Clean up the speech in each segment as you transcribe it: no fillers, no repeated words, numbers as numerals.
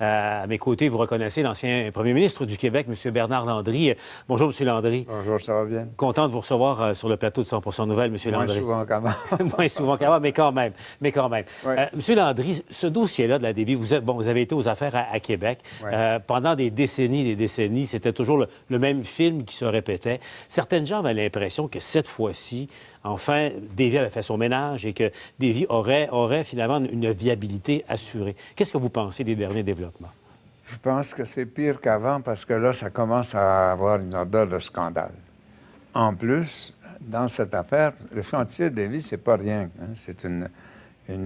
À mes côtés, vous reconnaissez l'ancien premier ministre du Québec, M. Bernard Landry. Bonjour, M. Landry. Bonjour, ça va bien? Content de vous recevoir sur le plateau de 100 Nouvelles, M. Landry. Moins souvent qu'avant. Moins souvent qu'avant, mais quand même. Oui. M. Landry, ce dossier-là de la DV, vous avez été aux affaires à Québec. Oui. Pendant des décennies, c'était toujours le même film qui se répétait. Certaines gens avaient l'impression que cette fois-ci, enfin, Davy avait fait son ménage et que Davy aurait finalement une viabilité assurée. Qu'est-ce que vous pensez des derniers développements? Je pense que c'est pire qu'avant parce que là, ça commence à avoir une odeur de scandale. En plus, dans cette affaire, le chantier de Davy, c'est pas rien. Hein? C'est une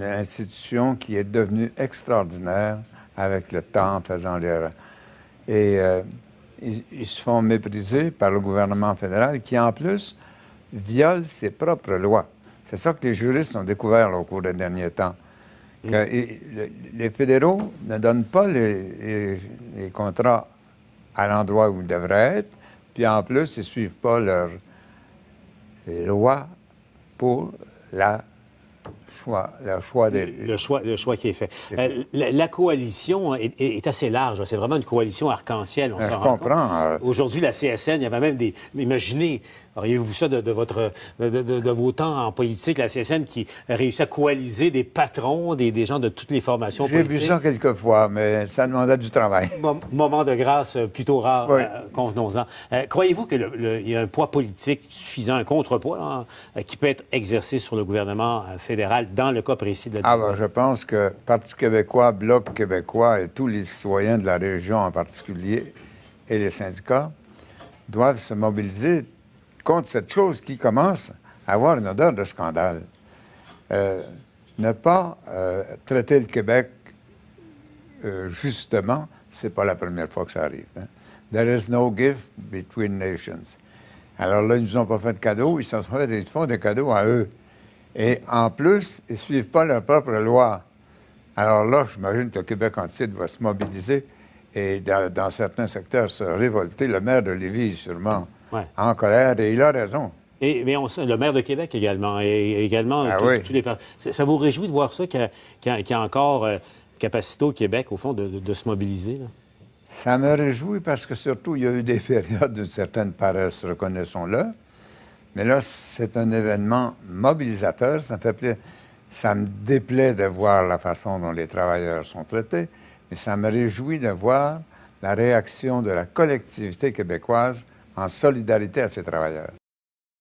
institution qui est devenue extraordinaire avec le temps, en faisant l'erreur. Et ils se font mépriser par le gouvernement fédéral qui, en plus, viole ses propres lois. C'est ça que les juristes ont découvert là, au cours des derniers temps. Que les fédéraux ne donnent pas les contrats à l'endroit où ils devraient être, puis en plus, ils ne suivent pas les lois pour le choix qui est fait. La coalition est assez large. C'est vraiment une coalition arc-en-ciel. Je comprends. Aujourd'hui, la CSN, il y avait même des... Imaginez, auriez-vous ça de vos temps en politique, la CSN qui a réussi à coaliser des patrons, des gens de toutes les formations politiques? J'ai vu ça quelques fois, mais ça demandait du travail. Moment de grâce plutôt rare, oui. Convenons-en. Croyez-vous qu'il y a un poids politique suffisant, un contrepoids, qui peut être exercé sur le gouvernement fédéral dans le cas précis de la je pense que Parti québécois, Bloc québécois et tous les citoyens de la région en particulier et les syndicats doivent se mobiliser contre cette chose qui commence à avoir une odeur de scandale. Ne pas traiter le Québec justement, c'est pas la première fois que ça arrive. Hein? There is no gift between nations. Alors là, ils nous ont pas fait de cadeaux, ils font des cadeaux à eux. Et en plus, ils ne suivent pas leurs propres lois. Alors là, j'imagine que le Québec entier doit se mobiliser et dans certains secteurs se révolter. Le maire de Lévis, sûrement, en colère, et il a raison. Mais le maire de Québec également, et également tous les partis. Ça vous réjouit de voir ça, qu'il y a encore capacité au Québec, au fond, de se mobiliser? Là? Ça me réjouit parce que surtout, il y a eu des périodes d'une certaine paresse, reconnaissons-le. Mais là, c'est un événement mobilisateur. Ça me déplaît de voir la façon dont les travailleurs sont traités, mais ça me réjouit de voir la réaction de la collectivité québécoise en solidarité à ces travailleurs.